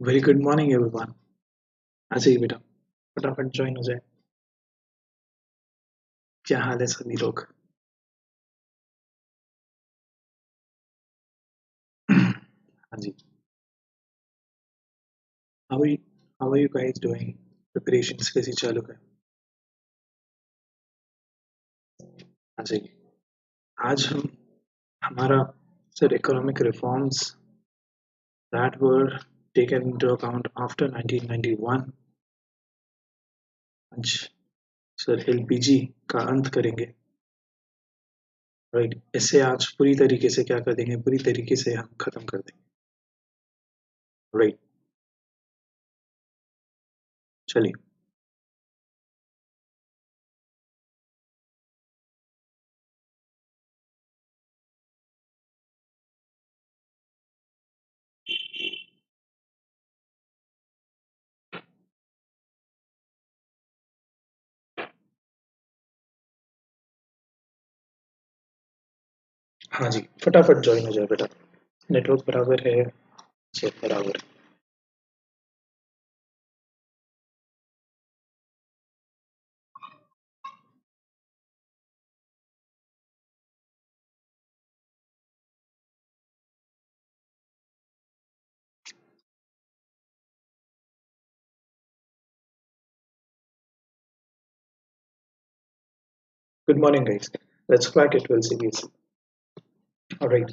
Very good morning everyone. ऐसे ही बेटा फटाफट ज्वाइन हो जाए। क्या हाल है सभी लोग? हाँ जी। How are you guys doing? Preparations कैसी चालू है? हाँ जी। आज हम हमारा sir economic reforms that were taken into account after 1991। आज सर एलपीजी का अंत करेंगे। राइट, इससे आज पूरी तरीके से क्या कर देंगे, पूरी तरीके से हम खत्म कर देंगे। राइट, चलिए। हाँ जी, फटाफट ज्वाइन हो जाए बेटा। नेटवर्क बराबर है, सब बराबर है। Good morning, guys. Let's crack it, well, CBSE. All right.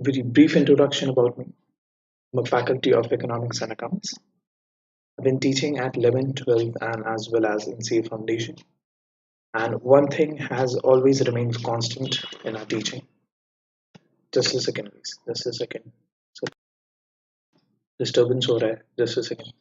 Very brief introduction about me. I'm a faculty of economics and accounts. I've been teaching at 11, 12, and as well as in CA Foundation. And one thing has always remained constant in our teaching. Just a second, please. Just a second. So disturbance हो रहा है. Just a second.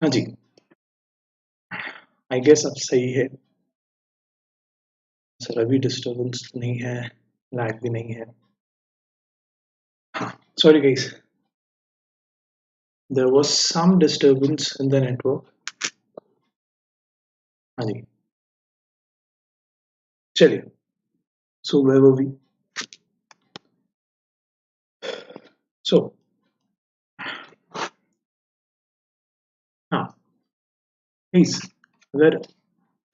हाँ जी, I guess अब सही है sir. अभी disturbance नहीं है, लैग भी नहीं है। हाँ, sorry guys, there was some disturbance in the network. हाँ जी, चलिए। So where were we? सो हाँ, प्लीज, अगर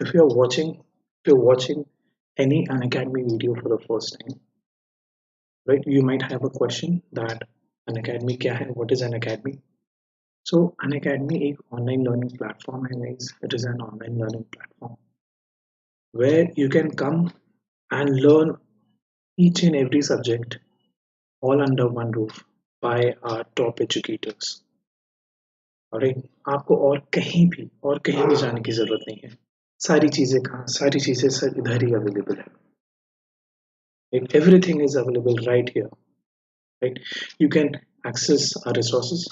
if you're watching any Unacademy video for the first time, right, you might have a question that Unacademy क्या है, what is Unacademy? So Unacademy एक online learning platform है guys. It is an online learning platform where you can come and learn each and every subject all under one roof by our top educators. Alright, आपको और कहीं भी जाने की जरूरत नहीं है। सारी चीजें सर इधर ही अवेलेबल है। Like, everything is available right here, right? You can access our resources.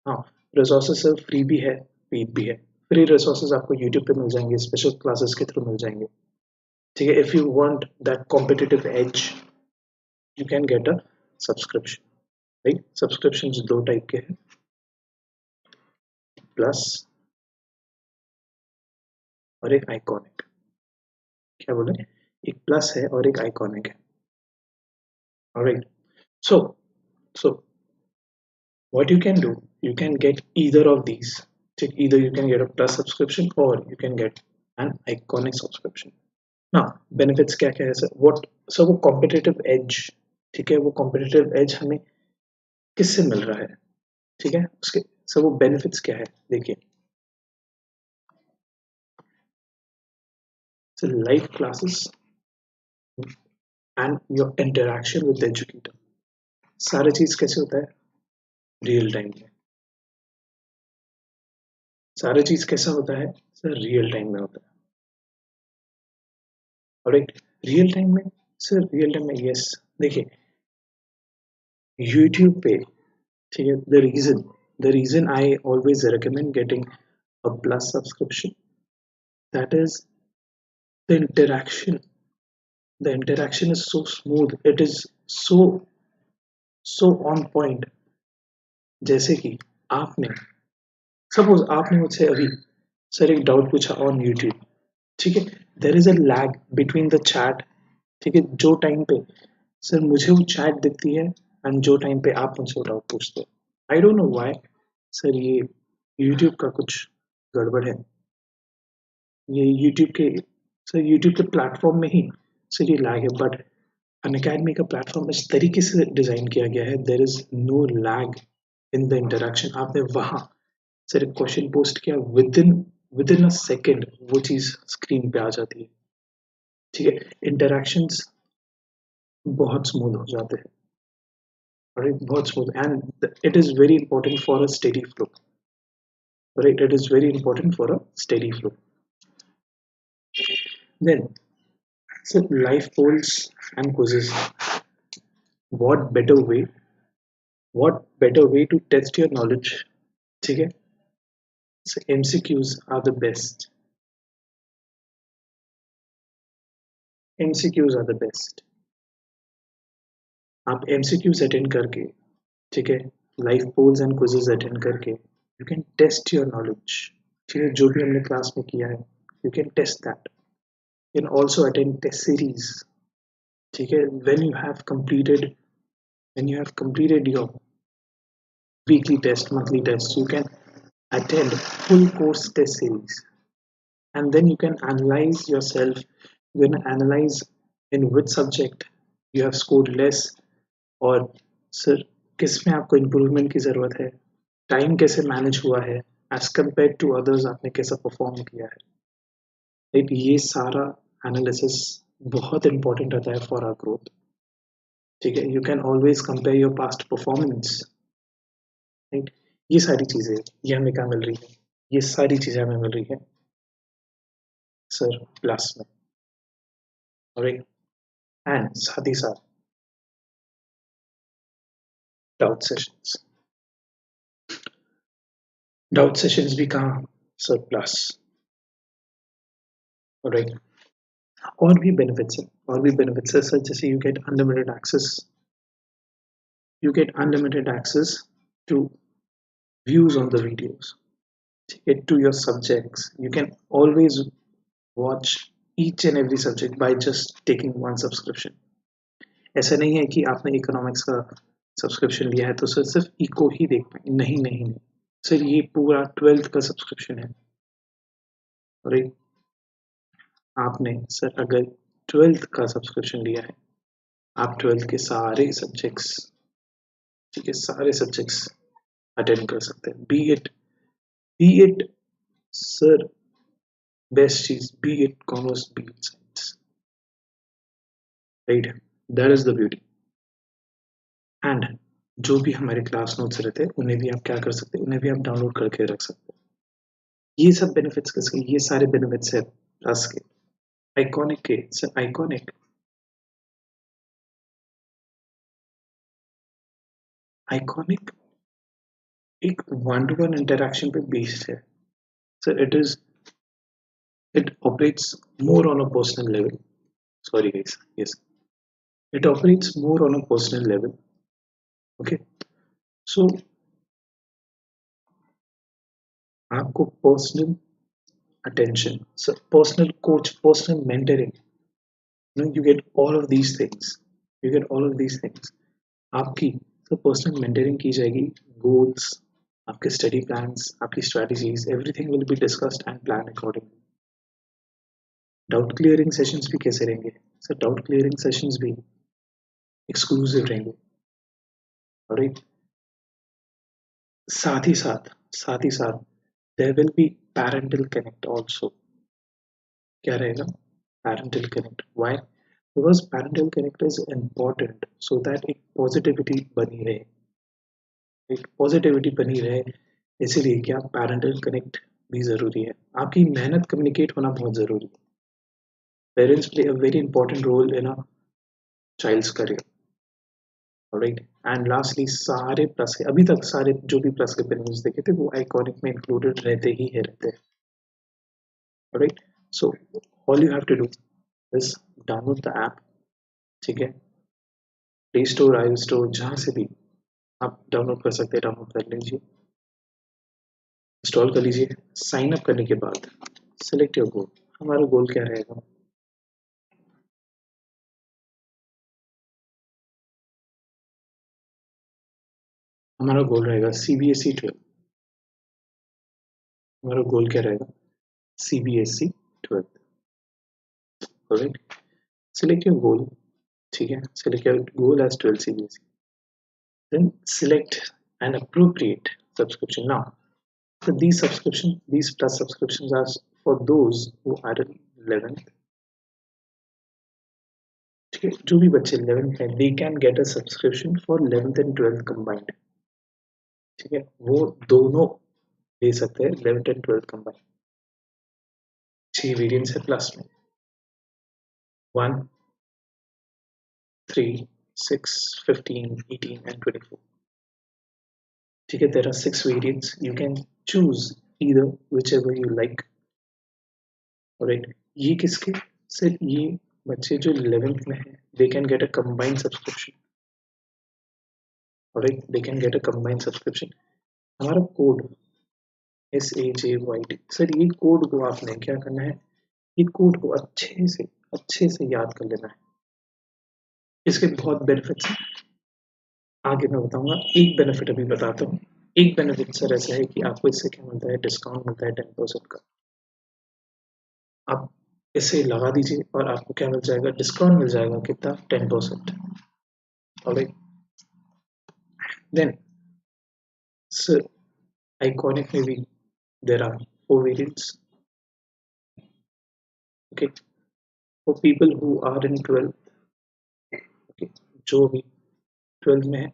हाँ, resources सर फ्री भी है, पेड भी है। फ्री resources आपको YouTube पे मिल जाएंगे, स्पेशल क्लासेस के थ्रू मिल जाएंगे। ठीक है, if you want that competitive edge, you can get a subscription, right? Subscriptions दो टाइप के हैं, प्लस और एक आइकॉनिक। क्या बोले? एक प्लस है और एक आइकॉनिक है। Alright, so what you can do, you can get either of these. Either you can get a plus subscription or you can get an iconic subscription. Now benefits क्या क्या है सर? what so वो competitive edge, ठीक है, वो competitive edge हमें किससे मिल रहा है? ठीक है, उसके वो benefits क्या है देखिए। so live classes and your interaction with the educator, सारा चीज कैसे होता है? रियल टाइम में। सारा चीज कैसा होता है सर? रियल टाइम में होता है। ऑलराइट, रियल टाइम में सर, रियल टाइम में यस। देखिए यूट्यूब पे, ठीक है, the reason I always recommend getting a plus subscription, that is the interaction is so smooth, it is so on point। जैसे कि आपने सपोज आपने मुझसे अभी सर एक डाउट पूछा ऑन यूट्यूब, ठीक है, there is a lag between the chat. ठीक है, जो टाइम पे सर मुझे वो चैट दिखती है एंड जो टाइम पे आप मुझसे वो डाउट पूछते हो, I don't know why sir. ये यूट्यूब का कुछ गड़बड़ है। ये यूट्यूब के प्लेटफॉर्म में ही सर ये लैग है, बट अनअकैडमी का प्लेटफॉर्म इस तरीके से डिजाइन किया गया है, there is no lag in the interaction. आपने वहां सर एक क्वेश्चन पोस्ट किया, विद इन अ सेकेंड वो चीज स्क्रीन पे आ जाती है। ठीक है, इंटरेक्शंस बहुत स्मूथ हो जाते हैं, right? बहुत smooth, and it is very important for a steady flow, right? It is very important for a steady flow. Then so life polls and quizzes. what better way what better way to test your knowledge? ठीक है, so MCQs are the best. MCQs are the best. आप MCQs attend करके, ठीक है, live polls and quizzes attend करके you can test your knowledge. ठीक है, जो भी हमने क्लास में किया है you can test that. You can also attend test series. ठीक है, when you have completed your weekly test, monthly test, you can attend full course test series, and then you can analyze yourself. You can analyze in which subject you have scored less, और sir किस में आपको improvement की ज़रूरत है, time कैसे manage हुआ है एज कम्पेयर टू अदर्स, आपने कैसा परफॉर्म किया है। राइट, ये सारा एनालिसिस बहुत इंपॉर्टेंट रहता है फॉर आवर ग्रोथ। ठीक है, you can always compare your past performance. Right, ये सारी चीज़ें ये हमें क्या मिल रही है? ये सारी चीज़ें हमें मिल रही है सर प्लस में। राइट, एंड साथ ही साथ डाउट सेशंस। डाउट सेशंस भी कहाँ सर प्लस, राइट। और भी बेनिफिट्स है, और भी बेनिफिट्स है सर, जैसे you get unlimited access to views on the videos, to your subjects. You can always watch each and every subject by just taking one subscription. ऐसा नहीं है कि आपने इकोनॉमिक्स का सब्सक्रिप्शन लिया है तो सर सिर्फ इको ही देख पाए, नहीं नहीं नहीं सर, ये पूरा 12th का सब्सक्रिप्शन है। और एक आपने सर अगर 12th का सब्सक्रिप्शन लिया है, आप 12th के सारे सब्जेक्ट्स, ठीक है, सारे सब्जेक्ट्स अटेंड कर सकते हैं, बी इट सर बेस्ट चीज, B it commerce, B it science, right, that is the beauty. And जो भी हमारे क्लास नोट्स रहते हैं उन्हें भी आप क्या कर सकते हैं, उन्हें भी आप डाउनलोड करके रख सकते हैं। ये सब बेनिफिट्स किसके, ये सारे बेनिफिट्स है प्लस के, आइकॉनिक के सर। आइकॉनिक एक वन टू वन इंटरेक्शन पे बेस्ड है sir. It operates more on a personal level, sorry guys, yes, it operates more on a personal level, okay। So आपको personal attention, so personal coach, personal mentoring, you get all of these things, you get all of these things। आपकी तो personal mentoring की जाएगी, goals, आपके study plans, आपकी strategies, everything will be discussed and plan accordingly. Doubt clearing sessions भी कैसे रहेंगे सर, डाउट क्लियरिंग सेशंस भी एक्सक्लूसिव रहेंगे, राइट। साथ ही साथ there will be parental connect also. क्या रहेगा, parental connect, why, because parental connect is important so that एक पॉजिटिविटी बनी रहे, एक पॉजिटिविटी बनी रहे, इसीलिए क्या पैरेंटल कनेक्ट भी जरूरी है। आपकी मेहनत कम्युनिकेट होना बहुत जरूरी है। Parents play a very important role in a child's career, right. And lastly सारे प्लस के, अभी तक सारे जो भी प्लस के बेनिफिट्स देखे थे वो आइकॉनिक में इंक्लूडेड रहते ही है, रहते हैं, right. So all you have to do is download the app, ठीक है, प्ले स्टोर, आई स्टोर, जहाँ से भी आप डाउनलोड कर सकते हैं, डाउनलोड कर लीजिए, इंस्टॉल कर लीजिए। साइन अप करने के बाद सेलेक्ट योर गोल। हमारा गोल क्या रहेगा, हमारा गोल रहेगा सीबीएसई 12। हमारा गोल क्या रहेगा, CBSE 12, right. Select your goal, ठीक है, select your goal as 12 CBSE, then select an appropriate subscription. Now so these plus subscriptions are for those who are in 11th, ठीक है, जो भी बच्चे 11th हैं they can get a subscription for 11th and 12th combined, ठीक है, वो दोनों ले सकते हैं 11th and 12th combined। 6 variants है प्लस में, 1, 3, 6, 15, 18 and 24, ठीक है। there are 6 variants, you can choose either whichever you like, right. ये किसके सर, ये बच्चे जो 11th में है they can get a combined subscription, right, they can get a combined subscription. हमारा कोड SAJYT सर, ये कोड को आपने क्या करना है, ये कोड को अच्छे से याद कर लेना है। इसके बहुत बेनिफिट्स हैं, आगे मैं बताऊंगा। एक बेनिफिट अभी बताता हूँ। एक बेनिफिट सर ऐसा है कि आपको इससे क्या मिलता है, डिस्काउंट मिलता है 10% का। आप इसे लगा दीजिए और आपको क्या मिल जाएगा, डिस्काउंट मिल जाएगा, कितना, 10%, ऑलराइट। देन सर आइकॉनिक में भी there are 4 variants, okay, for people who are in 12th, okay, जो भी 12th में है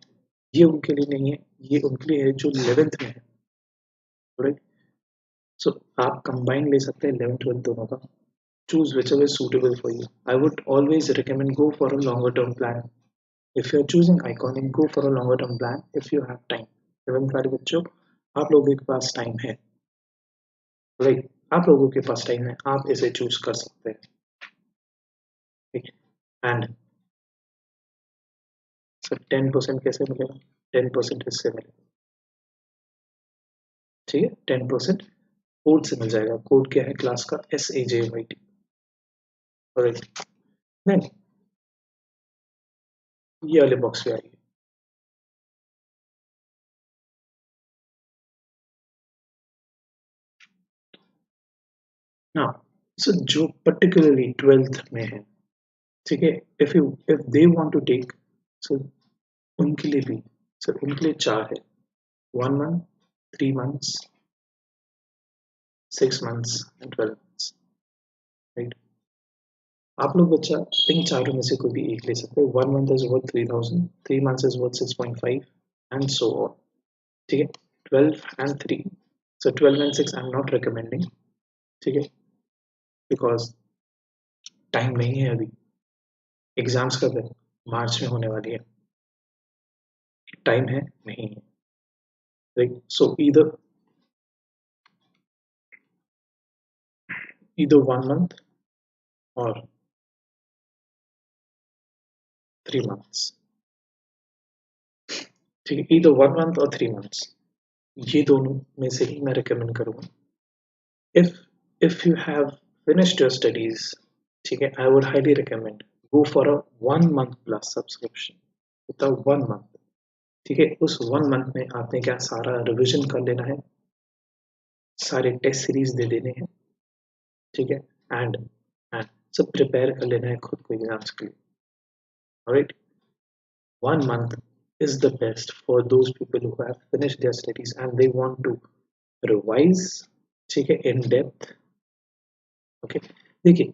ये उनके लिए नहीं है, ये उनके लिए है जो 11th में है, राइट। सो आप कंबाइन ले सकते हैं 11th 12th दोनों का, choose whichever is suitable for you। I would always recommend go for a longer term plan। If you're choosing iconic, go for a longer term plan if you have time। 11th वाले बच्चों आप लोगों के पास time है, right, आप लोगों के पास time है, आप इसे चूज कर सकते हैं, ठीक है। एंड सर 10% कैसे मिलेगा? 10% इससे मिलेगा, ठीक है। 10% कोड से मिल जाएगा। कोड क्या है क्लास का? SAJYT, right. नहीं, ये वाले बॉक्स पे आइए। हाँ, सो जो पर्टिकुलरली 12th में है, ठीक है, if they want to take, so उनके लिए भी, सर उनके लिए 4 है, 1 month, 3 months, 6 months and 12 months, right. आप लोग बच्चा इन चारों में से कोई भी एक ले सकते हो। 1 month is worth 3000, 3 months is worth 6.5 and so on, ठीक है। 12 and 3, so 12 and 6 I am not recommending, ठीक है, बिकॉज टाइम नहीं है अभी, एग्जाम्स कब है? मार्च में होने वाली है, टाइम है नहीं है, राइट। सो either 1 month और 3 months, ठीक है, either 1 month और 3 months, ये दोनों में से ही मैं रिकमेंड करूँगा। If you have finished your studies, ठीक है, I would highly recommend go for a 1 month plus subscription, without 1 month, ठीक है। उस 1 month में आपने क्या सारा रिविजन कर लेना है, सारे टेस्ट सीरीज दे देने हैं, ठीक है, एंड एंड सब प्रिपेयर कर लेना है खुद को एग्जाम्स के लिए, alright. 1 month is the best for those people who have finished their studies and they want to revise, ठीक है, in depth, ओके। देखिए,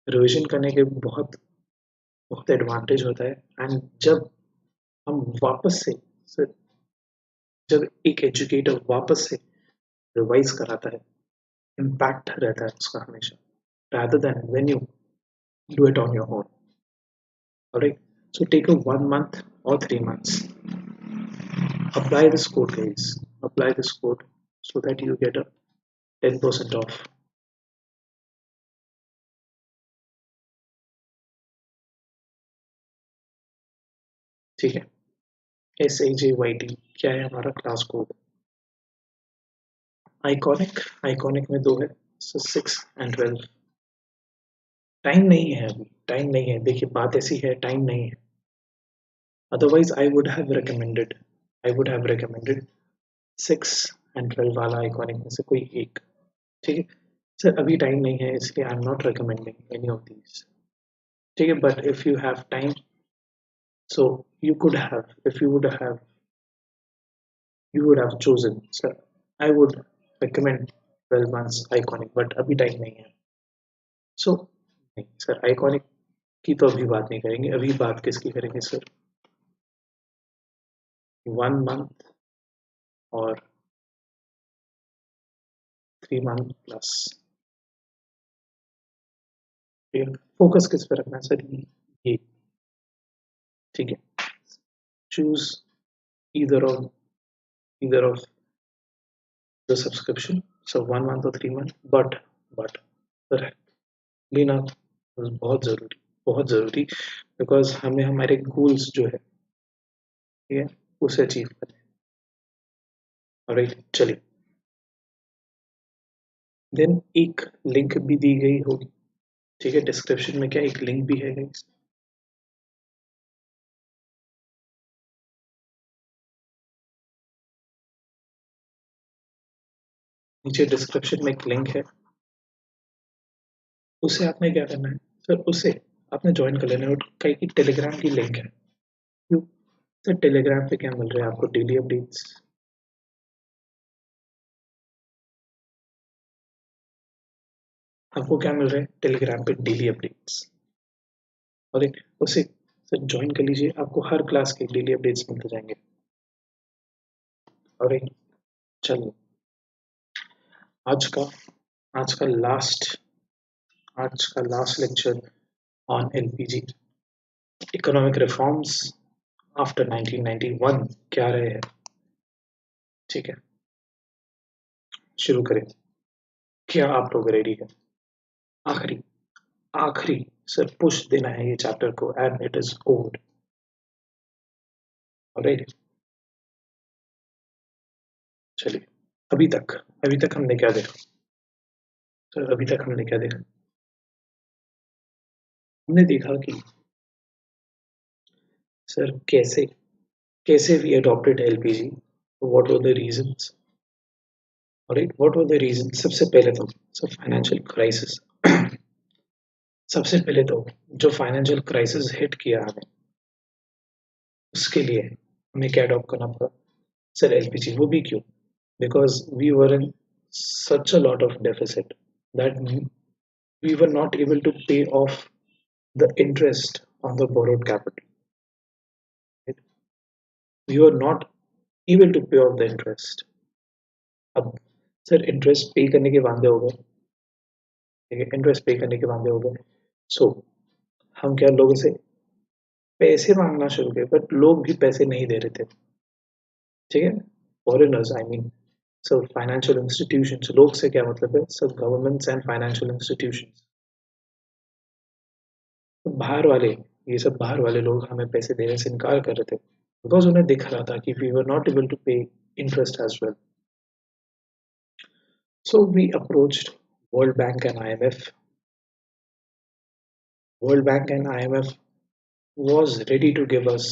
रिविजन करने के बहुत बहुत एडवांटेज होता है, एंड जब हम वापस से जब एक एजुकेटर वापस से रिवाइज कराता है, इम्पैक्ट रहता है उसका हमेशा, rather than when you do it on your own, alright। So take a 1 month or 3 months, apply this code guys, apply this code so that you get a 10% off, ठीक है। SAJYT क्या है हमारा class code? Iconic, iconic में 2 है, so 6 and 12। Time नहीं है अभी, टाइम नहीं है, देखिए बात ऐसी है, टाइम नहीं है, otherwise I would have recommended 6 and 12 वाला आइकॉनिक में से कोई एक, ठीक है। सर अभी टाइम नहीं है इसलिए I am not recommending any of these, ठीक है। But if you have time, so you could have, if you would have chosen, sir I would recommend 12 months iconic, but अभी टाइम नहीं है, सो नहीं सर, आइकॉनिक की तो अभी बात नहीं करेंगे, अभी बात किसकी करेंगे सर? 1 month और 3 month प्लस, फोकस किस पे रखना है सर? ये, ठीक है। Choose either of either of the subscription, so 1 month or 3 month, but sir लेना बहुत जरूरी, बहुत जरूरी, बिकॉज हमें हमारे गोल्स जो है, ठीक है, उसे अचीव करना है, ऑलराइट। चलिए, देन एक लिंक भी दी गई होगी, ठीक है, डिस्क्रिप्शन में क्या एक लिंक भी है गाइस, नीचे डिस्क्रिप्शन में एक लिंक है, उसे आपने क्या करना है सर? उसे आपने ज्वाइन कर लेना है, और कहीं की टेलीग्राम की लिंक है, क्यों सर? टेलीग्राम पे क्या मिल रहा है आपको? डेली अपडेट्स, आपको क्या मिल रहा है टेलीग्राम पे? डेली अपडेट्स, और एक उसे सर ज्वाइन कर लीजिए, आपको हर क्लास के डेली अपडेट्स मिलते जाएंगे, और एक चलिए, आज का आज का लास्ट आज का last lecture on LPG, economic reforms after 1991 क्या रहे हैं, ठीक है। शुरू करें? क्या आप लोग रेडी हैं? आखिरी आखिरी सर पुश देना है ये चैप्टर को and it is over. Alright, चलिए। अभी तक हमने क्या देखा? सर अभी तक हमने क्या देखा? हमने देखा कि सर कैसे कैसे we adopted LPG, what were the reasons, right, what were the reasons? सबसे पहले तो सर फाइनेंशियल क्राइसिस। सबसे पहले तो जो फाइनेंशियल क्राइसिस हिट किया हमें, उसके लिए हमें क्या अडॉप्ट करना पड़ा? Sir LPG. वो भी क्यों? Because we were in such a lot of deficit that we were not able to pay off the interest on the borrowed capital. Right? We were not able to pay off the interest. अब sir interest पे करने के वादे हो गए, ठीक है, interest पे करने के वादे हो गए। सो हम क्या लोगों से पैसे मांगना शुरू किए, बट लोग भी पैसे नहीं दे रहे थे, ठीक है, foreigners I mean. So financial institutions, लोग से क्या मतलब है? सब गवर्नमेंट्स एंड फाइनेंशियल इंस्टीट्यूशंस, बाहर वाले, ये सब बाहर वाले लोग हमें पैसे देने से इनकार कर रहे थे बिकॉज उन्हें दिख रहा था कि we were not able to pay interest as well. So we approached World Bank and IMF. World Bank and IMF was ready to give us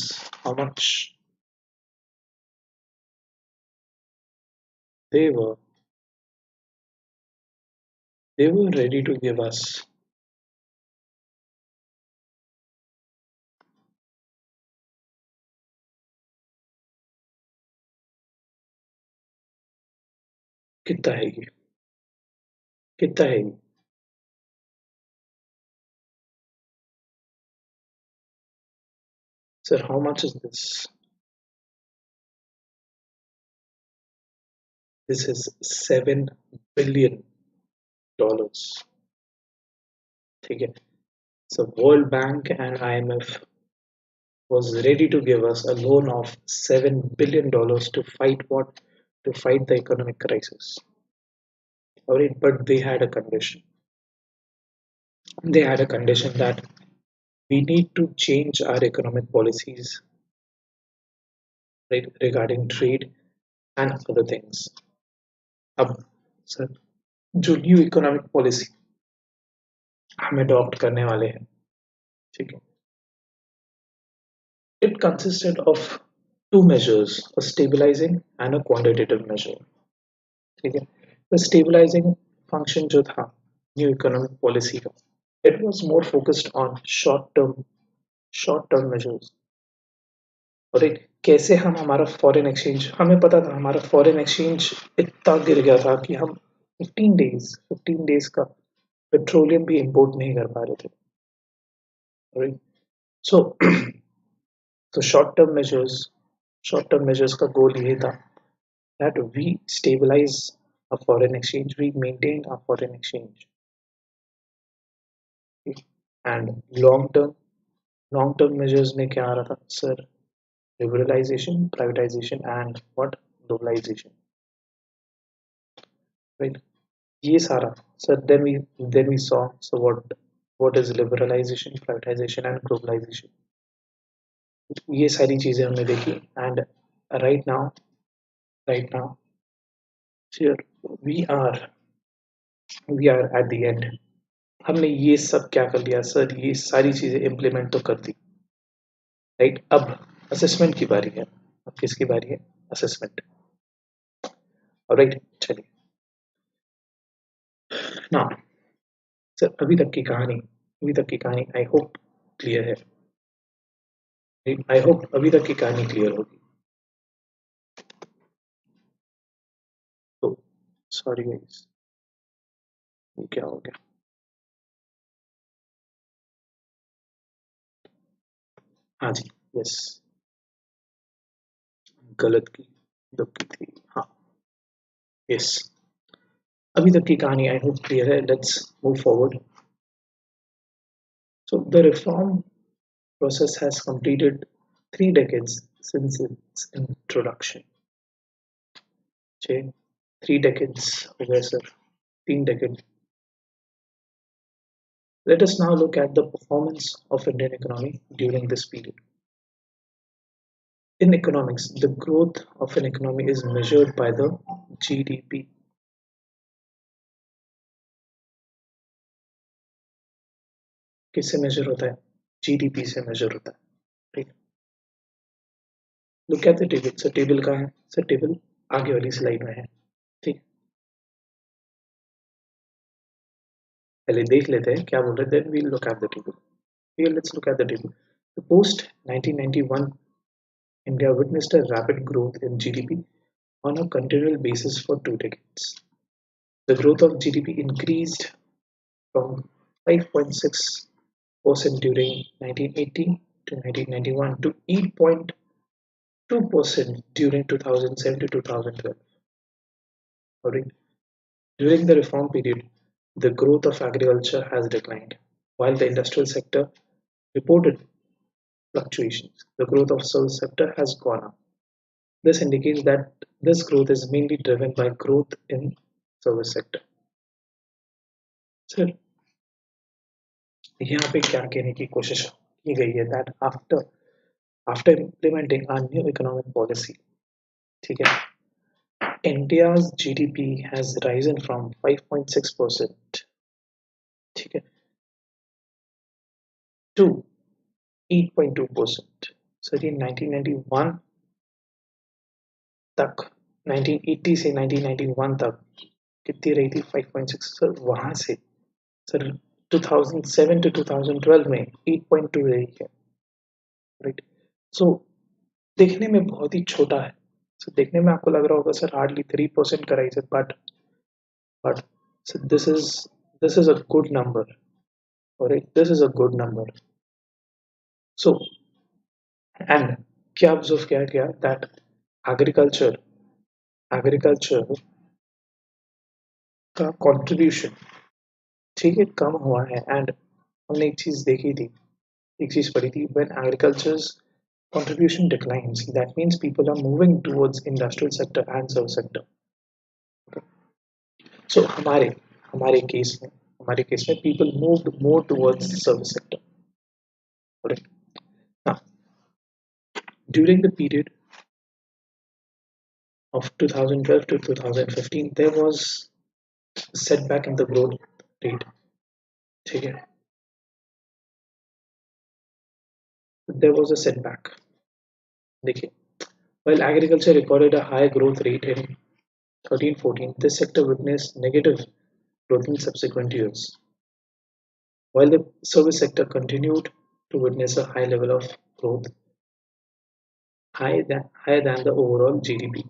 how much? They were they were ready to give us कितना है ये? कितना है ये? Sir, how much is this? This is $7 billion. ठीक है. So World Bank and IMF was ready to give us a loan of $7 billion to fight what? To fight the economic crisis. Alright, but they had a condition. They had a condition that we need to change our economic policies, right, regarding trade and other things. अब sir जो new economic policy हम adopt करने वाले हैं, ठीक है, it consisted of two measures, a stabilizing and a quantitative measure, ठीक है। तो स्टेबलाइजिंग फंक्शन जो था न्यू इकोनॉमिक पॉलिसी का, it was more focused on short term measures. और एक कैसे हम हमारा फॉरेन एक्सचेंज, हमें पता था हमारा फॉरेन एक्सचेंज इतना गिर गया था कि हम 15 डेज का पेट्रोलियम भी इंपोर्ट नहीं कर पा रहे थे, राइट। सो तो शॉर्ट टर्म मेजर्स का गोल ये था that we stabilize a foreign exchange, we maintain a foreign exchange, and long term measures में क्या आ रहा था sir? Liberalization, privatization, and what? Globalization, right? ये सारा sir, then we saw, so what is liberalization, privatization and globalization? ये सारी चीजें हमने देखी, and right now sure, we are at the end. हमने ये सब क्या कर लिया सर? ये सारी चीजें इम्प्लीमेंट तो कर दी, राइट। अब असेसमेंट की बारी है। अब किसकी बारी है? असेसमेंट। राइट, चलिए ना सर, अभी तक की कहानी आई होप क्लियर है। आई होप अभी तक की कहानी क्लियर होगी। तो सॉरी गाइस, ये क्या हो गया? हाँ जी, यस, गलत की दुख थी, हाँ, यस। अभी तक की कहानी आई होप क्लियर है। Let's move forward. So the reform process has completed 3 decades since its introduction. Okay? 3 decades हो गए sir, 3 decades. Let us now look at the performance of Indian economy during this period. In economics, the growth of an economy is measured by the GDP. किससे major होता है? GDP से major होता है. ठीक. Look at the table. So table कहाँ है? So table आगे वाली स्लाइड में है. ठीक. पहले देख लेते हैं क्या बोल रहे हैं. Then we'll look at the table. Here let's look at the table. The post 1991 India witnessed a rapid growth in GDP on a continual basis for 2 decades. The growth of GDP increased from 5.6% during 1980 to 1991 to 8.2% during 2007 to 2012. Alright. During the reform period, the growth of agriculture has declined, while the industrial sector reported fluctuations. The growth of service sector has gone up. This indicates that this growth is mainly driven by growth in service sector. Sir, यहाँ पे क्या कहने की कोशिश की गई है that after implementing our new economic policy, ठीक है, India's GDP has risen from 5.6%, ठीक है, to 8.2%. So in 1991 तक 1980 से 1991 तक कितनी रही थी? 5.6. सर वहां से सर 2007 to 2012 में 8.2 रही है. राइट. सो देखने में बहुत ही छोटा है. सो देखने में आपको लग रहा होगा सर हार्डली 3% का राइज है, but this is a good number. Alright, this is a good number. So and क्या ऑब्जर्व किया that agriculture का कंट्रीब्यूशन ठीक है कम हुआ है. एंड हमने एक चीज देखी थी, एक चीज पढ़ी थी, when agriculture's contribution declines, that means people are moving towards industrial sector and service sector. Okay. So हमारे केस में people moved more towards the service sector. Correct. Now, during the period of 2012 to 2015, there was a setback in the growth rate. ठीक है. There was a setback. देखिए, while agriculture recorded a high growth rate in 13-14, this sector witnessed negative growth in subsequent years, while the service sector continued to witness a high level of growth, higher than the overall GDP.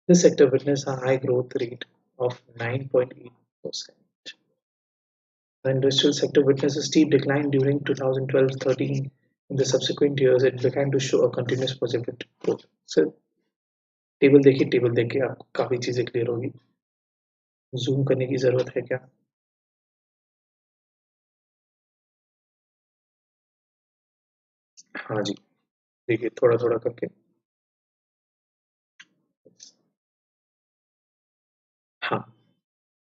This sector witnessed a high growth rate of 9.8%. The industrial sector witnessed a steep decline during 2012-13. In the subsequent years, it began to show a continuous positive growth. So, table देख के आपको काफी चीजें clear होगी. Zoom करने की जरूरत है क्या? हाँ जी, देखिए थोड़ा करके. हाँ,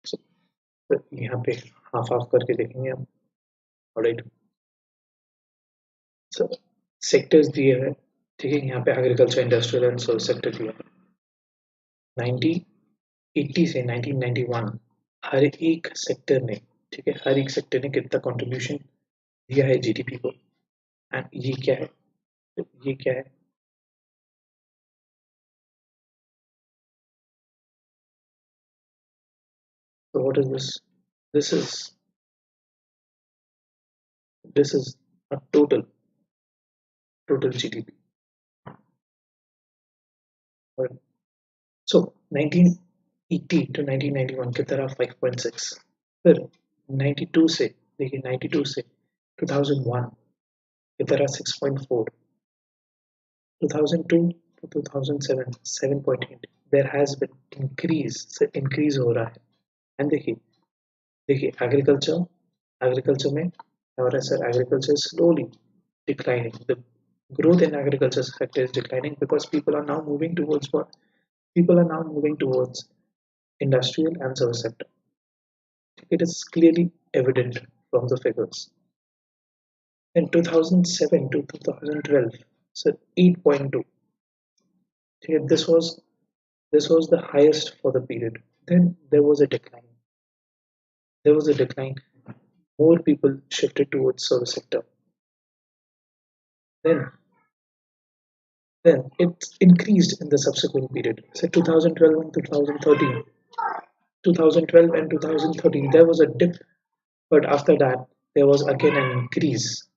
so, यहाँ पे हाफ हाफ करके देखेंगे हम. ऑलराइट. सो सेक्टर्स दिए हैं, ठीक है. यहाँ पे agriculture, industrial and service sector दिया है. 1980 से 1991 हर एक सेक्टर ने, ठीक है, हर एक सेक्टर ने कितना कंट्रीब्यूशन दिया है जीडीपी को. एंड ये क्या है? ये क्या है? So what is this? This is a total GDP. Right. So 1980 to 1991 की तरह 5.6. फिर 92 से देखिए 92 से 2001 की तरह 6.4. 2002 to 2007 7.8. There has been increase हो रहा है. एंड देखिए एग्रीकल्चर में और sir agriculture slowly declining. The growth in agriculture sector is declining because people are now moving towards what? People are now moving towards industrial and service sector. It is clearly evident from the figures. In 2007 to 2012, so 8.2. Okay, this was the highest for the period. Then there was a decline. There was a decline. More people shifted towards service sector. Then then it increased in the subsequent period. So 2012 and 2013. 2012 and 2013 there was a dip, but after that there was again an increase,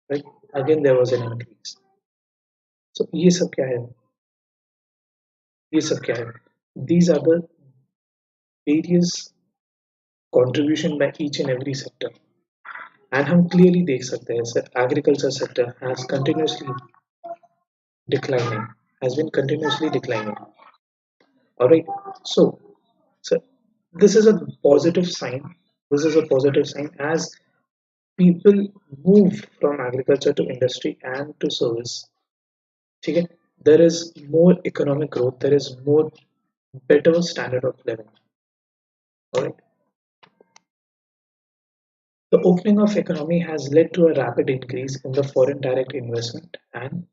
right? Again there was an increase. So ये सब क्या है? ये सब क्या है? These are the various contribution by each and every sector. And हम clearly देख सकते हैं sir agriculture sector declining has been continuously declining. All right. So so this is a positive sign. This is a positive sign as people move from agriculture to industry and to service. ठीक है? There is more economic growth. There is more better standard of living. All right. The opening of economy has led to a rapid increase in the foreign direct investment and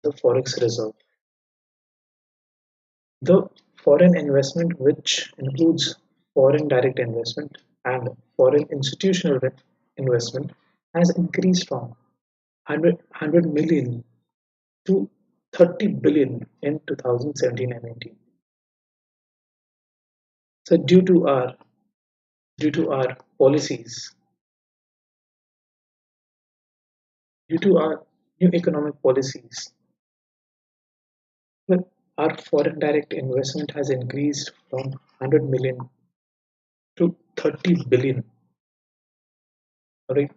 the forex reserve. The foreign investment, which includes foreign direct investment and foreign institutional investment, has increased from 100 million to 30 billion in 2017 and 18. So due to our policies, due to our new economic policies, well, our foreign direct investment has increased from 100 million to 30 billion. Right?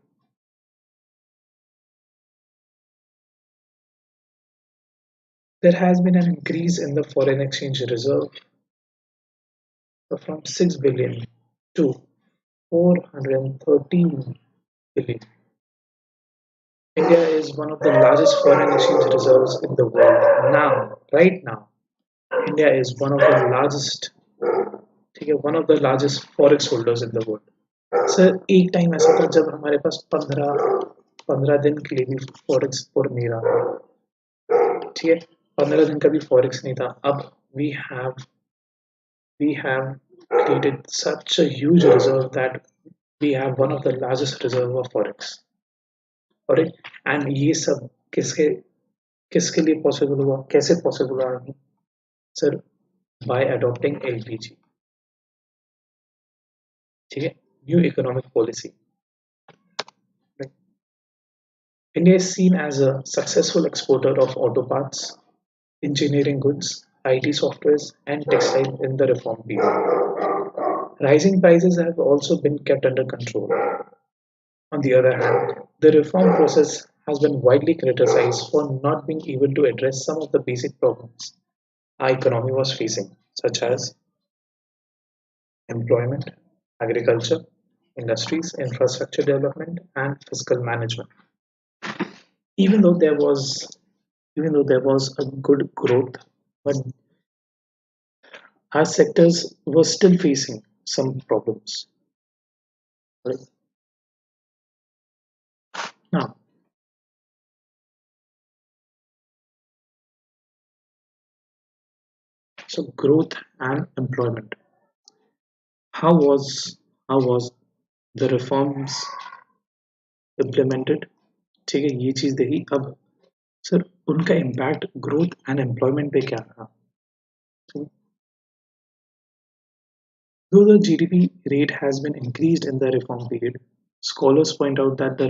There has been an increase in the foreign exchange reserve from 6 billion to 413 billion. India is one of the largest foreign exchange reserves in the world. Now, right now, India is one of the largest, ठीक है, one of the largest forex holders in the world. Sir एक time ऐसा था जब हमारे पास 15 दिन के लिए भी फॉरेक्स और नहीं रहा, ठीक है, 15 दिन का भी फॉरेक्स नहीं था. अब we have created such a huge reserve that we have one of the largest reserve of forex. Alright, and ये सब किसके किसके लिए पॉसिबल हुआ, कैसे पॉसिबल हुआ सर? Bye adopting LPG. ठीक है, new economic policy. India is seen as a successful exporter of auto parts, engineering goods, IT softwares, and textile in the reform period. Rising prices have also been kept under control. On the other hand, the reform process has been widely criticized for not being able to address some of the basic problems our economy was facing, such as employment, agriculture, industries, infrastructure development, and fiscal management. Even though there was even though there was a good growth, but our sectors were still facing some problems. Right? Now, so growth and employment. How was the reforms implemented? ठीक है, ये चीज देखी. अब sir उनका impact growth and employment पे क्या था? Though the GDP rate has been increased in the reform period, scholars point out that the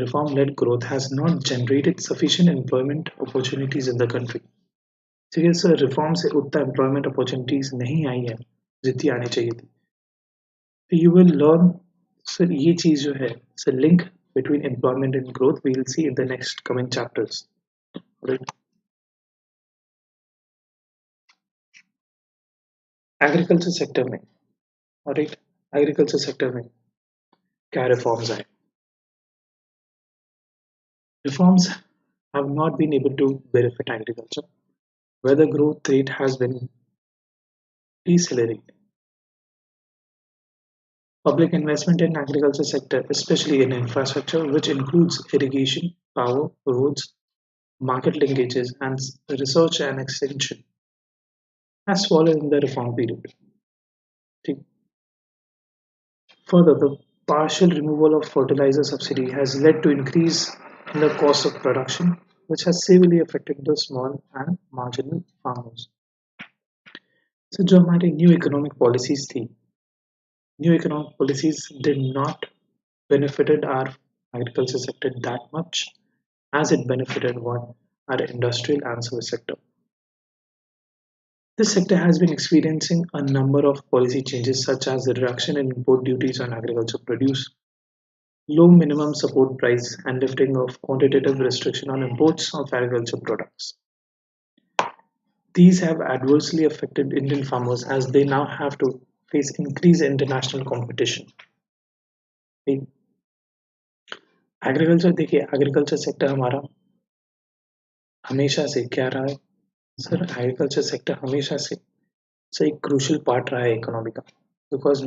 reform-led growth has not generated sufficient employment opportunities in the country. ठीक है sir, reform से उतना employment opportunities नहीं आई है जितनी आनी चाहिए थी. तो यू विल लर्न सर ये चीज जो है sir, link between employment and growth we will see in the next coming chapters. Right? Agriculture sector में, राइट, एग्रीकल्चर सेक्टर में क्या रिफॉर्म्स आए? Reforms have not been able to benefit agriculture, where the growth rate has been decelerating. Public investment in agriculture sector, especially in infrastructure, which includes irrigation, power, roads, market linkages, and research and extension, has fallen in the reform period. Further, the partial removal of fertilizer subsidy has led to increase in the cost of production, which has severely affected the small and marginal farmers. So जो हमारे new economic policies थी, new economic policies did not benefited our agriculture sector that much as it benefited what our industrial and service sector. This sector has been experiencing a number of policy changes such as the reduction in import duties on agricultural produce, low minimum support price, and lifting of quantitative restriction on imports of agricultural products. These have adversely affected Indian farmers as they now have to face increased international competition. Agriculture देखिए agriculture sector हमारा हमेशा से क्या रहा है sir agriculture sector हमेशा से एक क्रूशियल पार्ट रहा है इकोनॉमी का because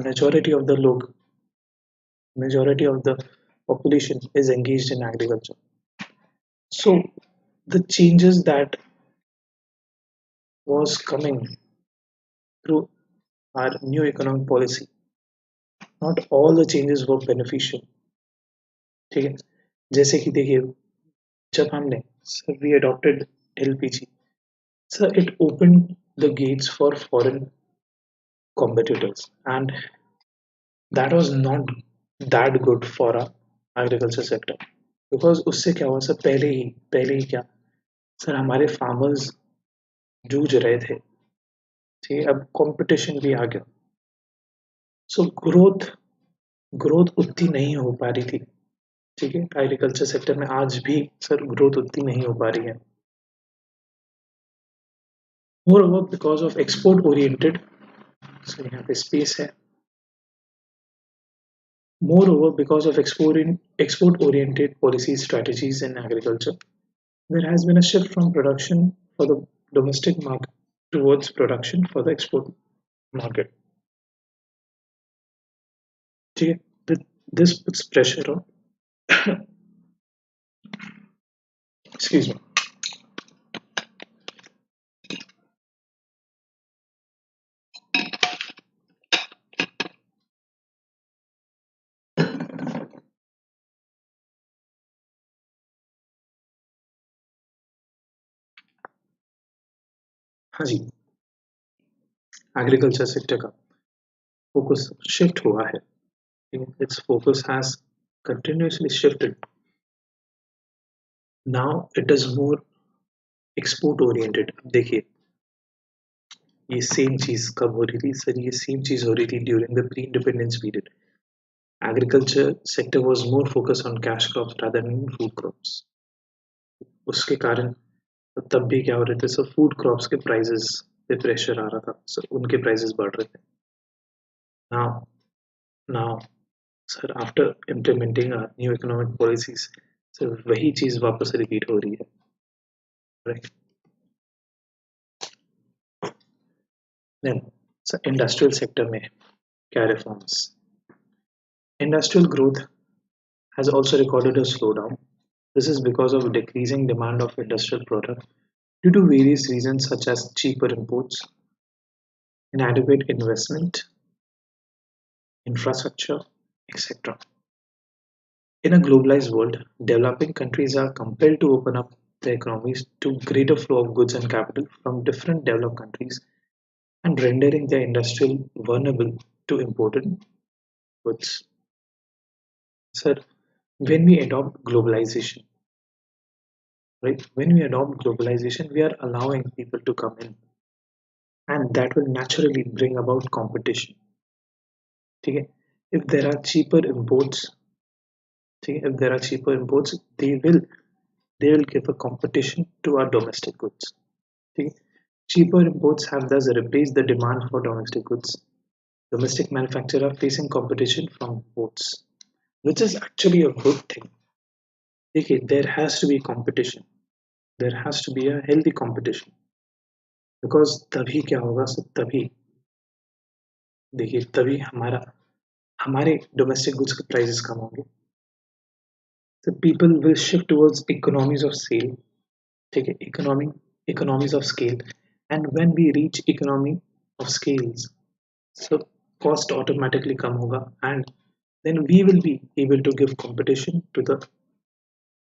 majority of the population is engaged in agriculture. So the changes that was coming through our new economic policy, not all the changes were beneficial. ठीक है जैसे कि देखिए जब हमने sir we adopted LPG, sir it opened the gates for foreign competitors and that was not that good for our agriculture sector because उससे क्या हुआ सर पहले ही क्या सर हमारे फार्मर्स जूझ रहे थे ठीक है अब कंपटीशन भी आ गया सो ग्रोथ उतनी नहीं हो पा रही थी ठीक है एग्रीकल्चर सेक्टर में आज भी सर ग्रोथ उतनी नहीं हो पा रही है more because of export oriented sir यहाँ पे स्पेस है Moreover, because of export-oriented policy strategies in agriculture, there has been a shift from production for the domestic market towards production for the export market. ठीक है this puts pressure on excuse me हाँ जी agriculture sector का focus shift हुआ है its focus has continuously shifted. Now it is more export oriented. अब देखिए ये same चीज कब हो रही थी सर ये सेम चीज हो रही थी during the pre independence period agriculture sector was more focus on cash crops rather than food crops उसके कारण तब भी क्या हो रहे थे सर फूड क्रॉप्स के प्राइसेस पे प्रेशर आ रहा था सर उनके प्राइसेस बढ़ रहे थे now now sir after implementing new economic policies sir वही चीज वापस रिपीट हो रही है right then sir industrial sector में क्या reforms industrial growth has also recorded a slowdown. This is because of decreasing demand of industrial products due to various reasons such as cheaper imports, inadequate investment, infrastructure, etc. In a globalized world, developing countries are compelled to open up their economies to greater flow of goods and capital from different developed countries and rendering their industrial vulnerable to imported goods. Sir, when we adopt globalization, right? When we adopt globalization, we are allowing people to come in, and that will naturally bring about competition. Okay? If there are cheaper imports, okay, if there are cheaper imports, they will give a competition to our domestic goods. Okay? Cheaper imports have thus replaced the demand for domestic goods. Domestic manufacturers are facing competition from imports, which is actually a good thing. Okay, there has to be competition. There has to be a healthy competition. Because तभी क्या होगा, सो तभी देखिए, तभी हमारे domestic goods के prices कम होंगे, so people will shift towards economies of scale. ठीक है, economies of scale, and when we reach economy of scales, so cost automatically come होगा, and then we will be able to give competition to the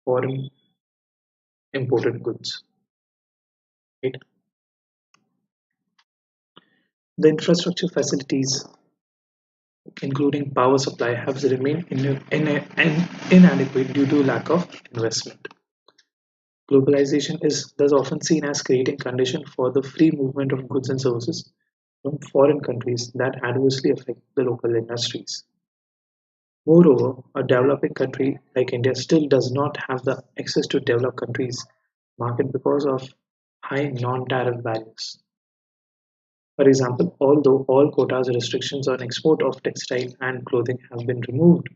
foreign imported goods, right? The infrastructure facilities, including power supply, have remained inadequate due to lack of investment. Globalization is thus often seen as creating conditions for the free movement of goods and services from foreign countries that adversely affect the local industries. Moreover, a developing country like India still does not have the access to developed countries' market because of high non-tariff barriers. For example, although all quotas restrictions on export of textile and clothing have been removed,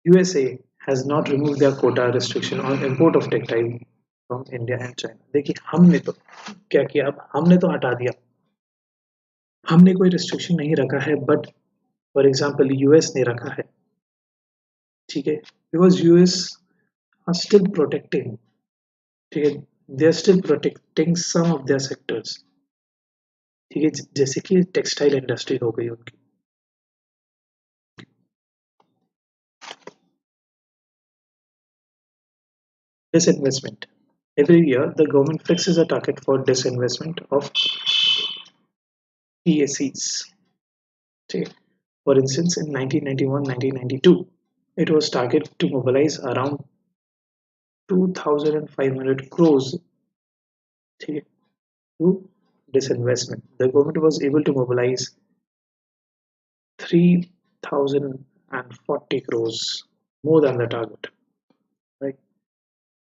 USA has not removed their quota restriction on import of textile from India and China. देखिए, हमने तो क्या किया, अब हमने तो हटा दिया, हमने कोई रिस्ट्रिक्शन नहीं रखा है, बट फॉर एग्जांपल यूएस ने रखा है, ठीक है, because US are still protecting, ठीक है, they are still protecting some of their sectors, ठीक है, जैसे कि टेक्सटाइल इंडस्ट्री हो गई उनकी. Disinvestment. Every year, the government fixes a target for disinvestment of PSEs. Okay. For instance, in 1991-1992, it was targeted to mobilize around 2,500 crores, okay, to disinvestment. The government was able to mobilize 3,040 crores, more than the target. Right?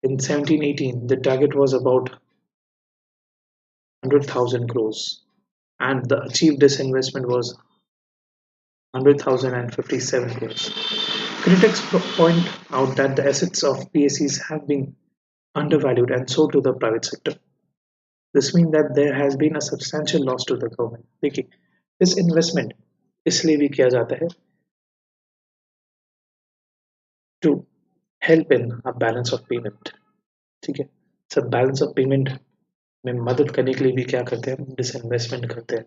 In 1718, the target was about 100,000 crores, and the achieved disinvestment was 100,057 crores. Critics point out that the assets of PSEs have been undervalued and sold to the private sector. This means that there has been a substantial loss to the government. देखिए, this investment इसलिए भी किया जाता है to help in a balance of payment. ठीक है, सब balance of payment में मदद करने के लिए भी क्या करते हैं, disinvestment करते हैं.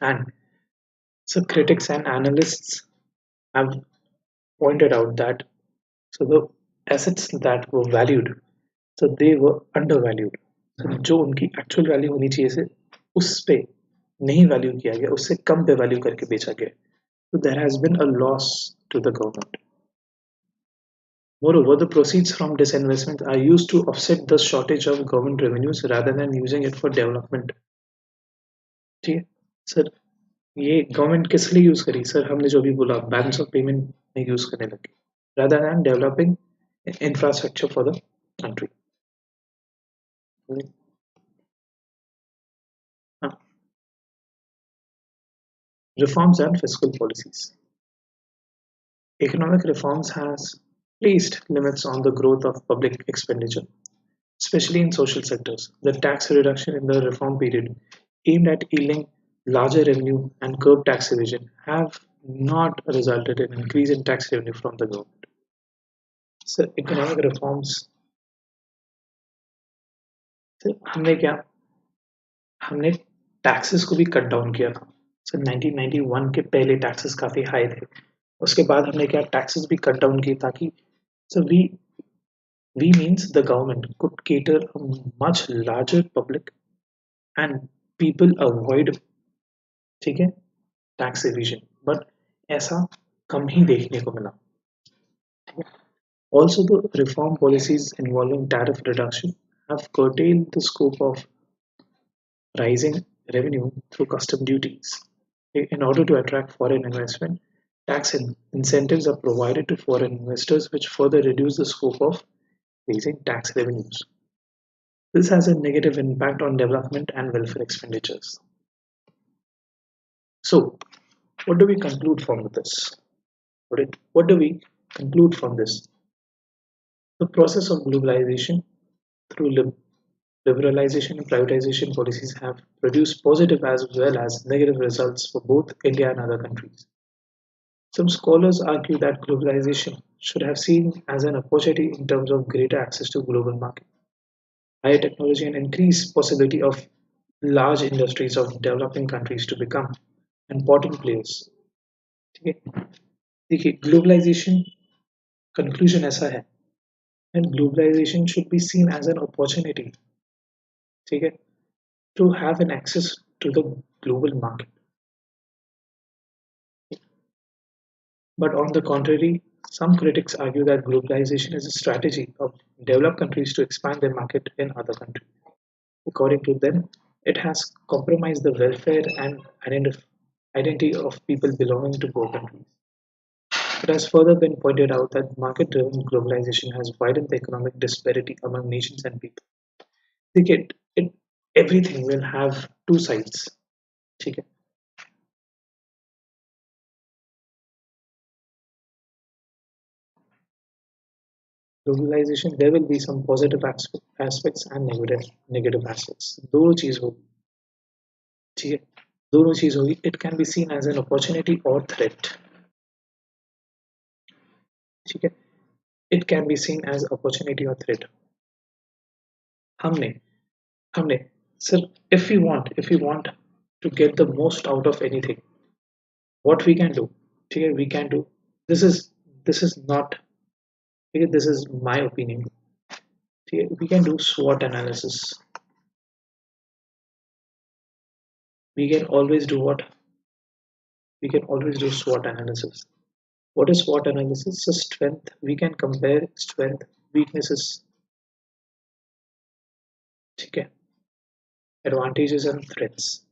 And some critics and analysts have pointed out that so the assets that were valued, so they were undervalued. So जो उनकी actual value होनी चाहिए से उस पे नहीं वैल्यू किया गया, उससे कम पे वैल्यू करके बेचा गया. So there has been a loss to the government. Moreover, the proceeds from disinvestment are used to offset the shortage of government revenues rather than using it for development. ठीक है sir, ये government किस लिए use करी sir, हमने जो भी बोला बैलेंस ऑफ पेमेंट में यूज करने लगे rather than developing infrastructure for the country. Reforms and fiscal policies. Economic reforms has placed limits on the growth of public expenditure, especially in social sectors. The tax reduction in the reform period aimed at yielding larger revenue and curb tax evasion have not resulted in increase in tax revenue from the government. So economic reforms से हमने क्या, हमने taxes को भी cut down किया था. सो 1991 के पहले टैक्सेस काफ़ी हाई थे, उसके बाद हमने क्या टैक्सेस भी कट डाउन किए ताकि सो we means the government could cater a much larger public and people avoid, ठीक है, टैक्स एविजन, बट ऐसा कम ही देखने को मिला. Also, the reform policies involving tariff reduction have curtailed the scope of rising revenue through custom duties. In order to attract foreign investment, tax incentives are provided to foreign investors, which further reduce the scope of raising tax revenues. This has a negative impact on development and welfare expenditures. So, what do we conclude from this? What do we conclude from this? The process of globalization through Liberalization and privatization policies have produced positive as well as negative results for both India and other countries. Some scholars argue that globalization should have seen as an opportunity in terms of greater access to global market, higher technology, and increased possibility of large industries of developing countries to become important players. ठीक है? देखिए globalisation conclusion ऐसा है and globalization should be seen as an opportunity, ठीक है, to have an access to the global market. But on the contrary, some critics argue that globalization is a strategy of developed countries to expand their market in other countries. According to them, it has compromised the welfare and identity of people belonging to poor countries. It has further been pointed out that market-driven globalization has widened the economic disparity among nations and people. It everything will have two sides. ठीक है? Globalization, there will be some positive aspects and negative aspects. दोनों चीज होगी, ठीक है? दोनों चीज होगी. It can be seen as an opportunity or threat. ठीक है? It can be seen as opportunity or threat. हमने हमने sir, if we want to get the most out of anything, what we can do, ठीक है? We can do this is not, ठीक है? This is my opinion. ठीक है? We can do SWOT analysis. We can always do what? We can always do SWOT analysis. What is SWOT analysis? So strength. We can compare strength, weaknesses, ठीक है? Advantages and threats.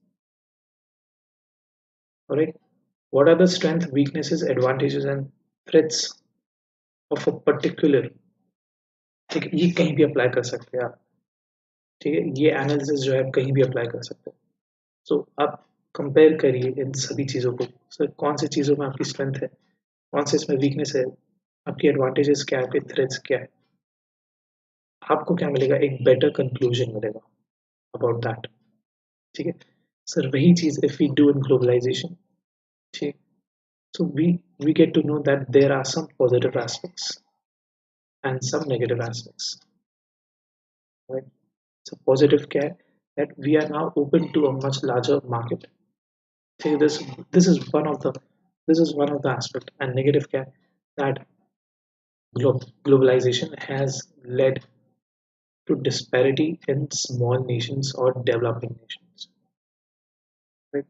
Alright. What are the strength, weaknesses, advantages and threats of a particular? ठीक है, ये कहीं भी apply कर सकते हैं आप. ठीक है, ये एनालिसिस जो है आप कहीं भी अप्लाई कर सकते हैं. सो आप कंपेयर करिए इन सभी चीज़ों को. सर कौन सी चीज़ों में आपकी स्ट्रेंथ है, कौन से इसमें वीकनेस है, आपकी एडवांटेजेस क्या है, आपके थ्रेट्स क्या है. आपको क्या मिलेगा? एक बेटर कंक्लूजन मिलेगा अबाउट दैट. ठीक है सर, वही चीज़ if we do in globalisation. ठीक. So we get to know that there are some positive aspects and some negative aspects. Right? So positive care that we are now open to a much larger market. See, this is one of the aspect, and negative care that globalization has led to disparity in small nations or developing nations. Right?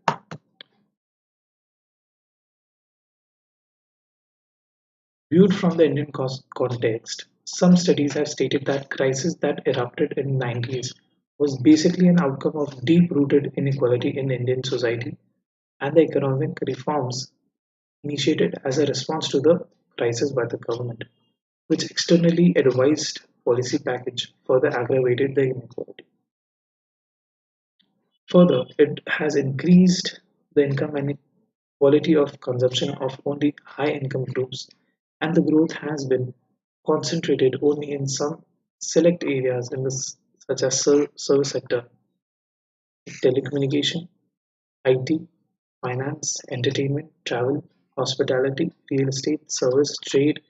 Viewed from the Indian context, some studies have stated that crisis that erupted in the 90s was basically an outcome of deep-rooted inequality in Indian society and the economic reforms initiated as a response to the crisis by the government, which externally advised policy package further aggravated the inequality. Further, it has increased the income and quality of consumption of only high-income groups, and the growth has been concentrated only in some select areas such as service sector, telecommunication, IT, finance, entertainment, travel, hospitality, real estate, service, trade.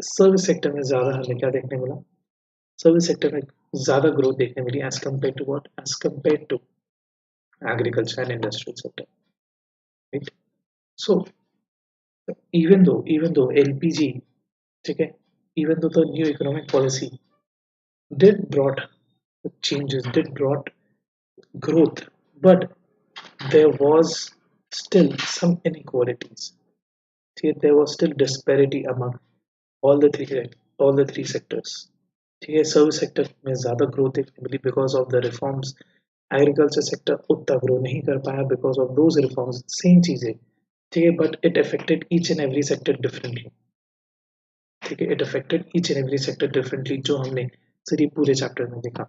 Service sector में ज़्यादा हमें क्या देखने मिला? Service sector में ज़्यादा growth देखने मिली as compared to what? As compared to agriculture and industrial sector, right? So even though LPG, okay, even though the new economic policy did brought changes, did brought growth, but there was still some inequalities. See, there was still disparity among all the three sectors. ठीक है, service sector में ज़्यादा growth देखने मिली because of the reforms. Agriculture sector उतना grow नहीं कर पाया because of those reforms. Same चीज़ें, ठीक है, but it affected each and every sector differently. ठीक है, it affected each and every sector differently, जो हमने सर ये पूरे चैप्टर में देखा.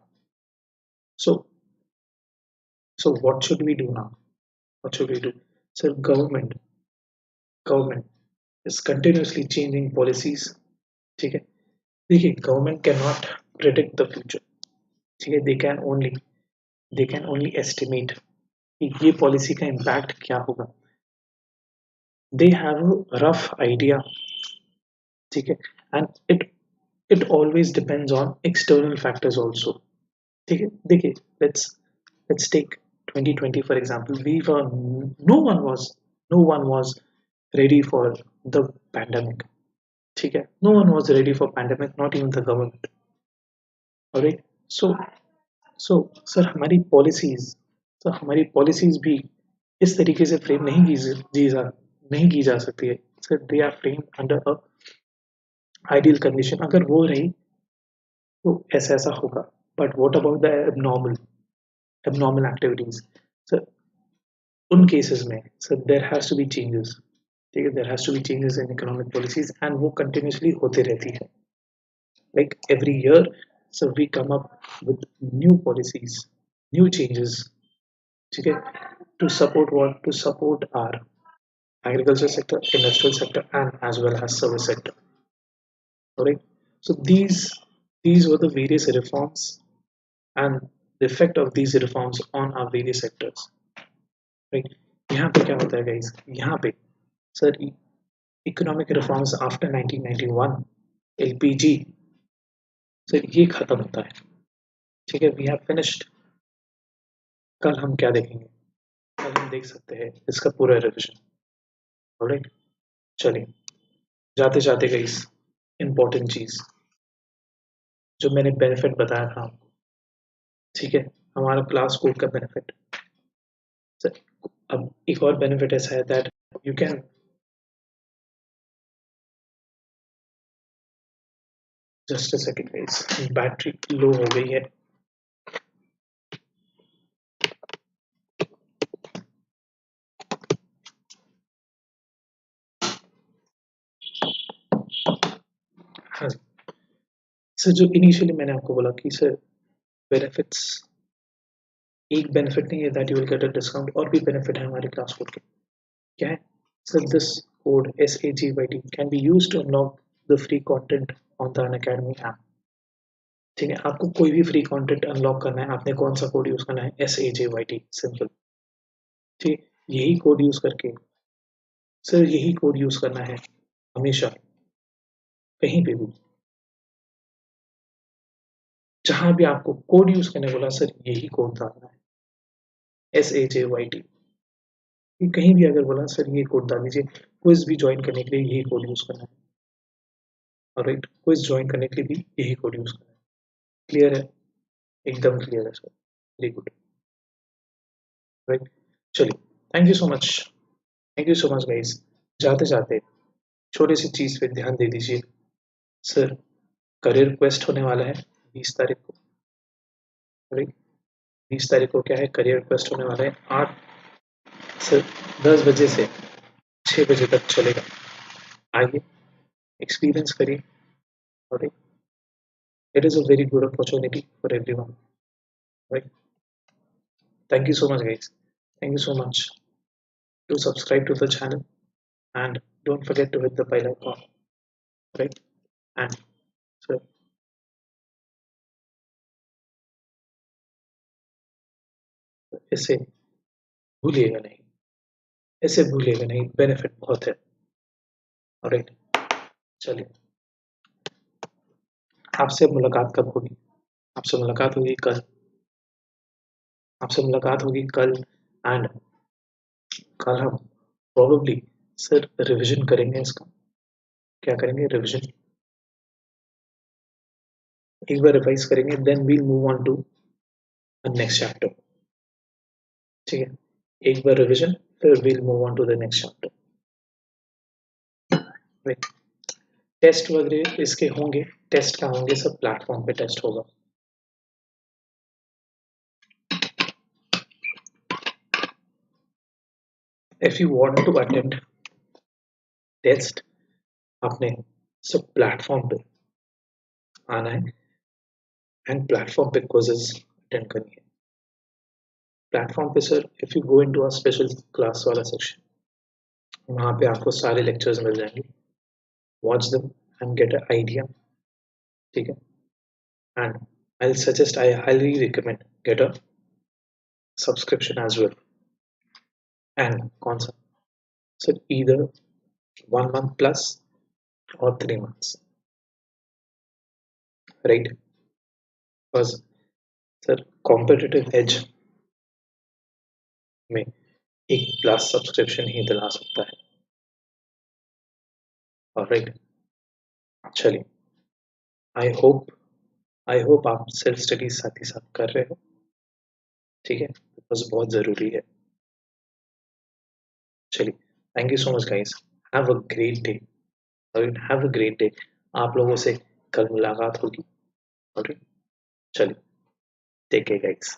So what should we do now? What should we do? Sir government is continuously changing policies. ठीक है, देखिए government can not predict the future. ठीक है, दे कैन ओनली एस्टिमेट कि ये पॉलिसी का इम्पैक्ट क्या होगा. They have a rough idea. ठीक है, and it always depends on external factors also. ठीक है, देखिए, let's take 2020 for example. We were no one was ready for the pandemic. ठीक है, no one was ready for pandemic, not even the government. alright, so sir हमारी policies भी इस तरीके से फ्रेम नहीं की जा सकती है. Sir they are frame under a ideal condition. अगर वो रही तो ऐसा ऐसा होगा. But what about the abnormal activities? Sir उन केसेस में sir there has to be changes. ठीक है, there has to be changes in economic policies and वो कंटिन्यूसली होते रहती है. Like every year, so we come up with new policies, new changes, okay, to support what? To support our agriculture sector, industrial sector, and as well as service sector. Alright. So these were the various reforms and the effect of these reforms on our various sectors. Right. यहाँ पे क्या होता है guys? यहाँ पे sir economic reforms after 1991 LPG sir ये खत्म होता है. ठीक है, वी हैव फिनिश्ड. कल हम क्या देखेंगे? कल हम देख सकते हैं इसका पूरा रिविजन. ऑलराइट, चलिए, जाते जाते गई इम्पोर्टेंट चीज जो मैंने बेनिफिट बताया था आपको. ठीक है, हमारा क्लास कोड का बेनिफिट. अब एक और बेनिफिट ऐसा है that you can just a second guys, battery low हो गई है. हाँ जी सर, जो इनिशियली मैंने आपको बोला कि सर बेनिफिट्स एक बेनिफिट नहीं है that you will get a discount, और भी बेनिफिट है हमारे क्लास कोड के. क्या है sir? This code SAGYT can be used to unlock the free content on the Unacademy app. ठीक है, आपको कोई भी फ्री कंटेंट अनलॉक करना है, आपने कौन सा कोड यूज करना है? SAJYT, simple. ठीक, यही कोड यूज करके सर यही कोड यूज करना है हमेशा, कहीं पे भी, जहां भी आपको कोड यूज करने बोला सर यही कोड डालना है, SAJYT. कहीं भी अगर बोला सर ये कोड डाल दीजिए. क्विज भी ज्वाइन करने के लिए यही कोड यूज करना है. ऑलराइट, क्विज ज्वाइन करने के लिए भी यही कोड यूज करना है. क्लियर है? एकदम क्लियर है सर. Very good. राइट, चलिए, thank you so much. Thank you so much guys. जाते जाते छोटी सी चीज पे ध्यान दे दीजिए. सर करियर क्वेस्ट होने वाला है 20 तारीख को. राइट, 20 तारीख को क्या है? करियर क्वेस्ट होने वाला है. 8 सर 10 बजे से 6 बजे तक चलेगा. आइए, एक्सपीरियंस करिए. और it is a very good opportunity for everyone. Right, thank you so much guys. Thank you so much. Do subscribe to the channel and don't forget to hit the bell icon. Right, and so इसे भूलिएगा नहीं, इसे भूलिएगा नहीं, benefit बहुत है. Right, चलिए, आपसे मुलाकात कब होगी? आपसे मुलाकात होगी कल. आपसे मुलाकात होगी कल. एंड कल हम प्रोबेबली सर रिवीजन करेंगे इसका. क्या करेंगे? रिवीजन. एक बार रिवाइज करेंगे, then we'll move on to next chapter. ठीक है, एक बार रिवीजन, फिर we'll move on to the next chapter. Right, test वगैरह इसके होंगे. टेस्ट का होंगे सब प्लेटफॉर्म पे टेस्ट होगा. If you want to attend test, आपने सब प्लेटफॉर्म पे आना है एंड प्लेटफॉर्म पे क्विज़ेस अटेंड करनी है. प्लेटफॉर्म पे sir if you go into a special class वाला सेक्शन, वहाँ पे आपको सारे लेक्चर्स मिल जाएंगे. Watch them and get a idea. ठीक है, and I highly recommend get a subscription as well. And concept. So either 1 month plus or 3 months, right? Because the competitive edge में एक plus subscription ही दिला सकता है. Alright, चलिए. I hope आप self study साथ ही साथ कर रहे हो, ठीक है? बिकॉज बहुत जरूरी है. चलिए, thank you so much guys. Have a great day. Have a great day. आप लोगों से कल मुलाकात होगी. ऑलराइट, चलिए, टेक केयर गाइस.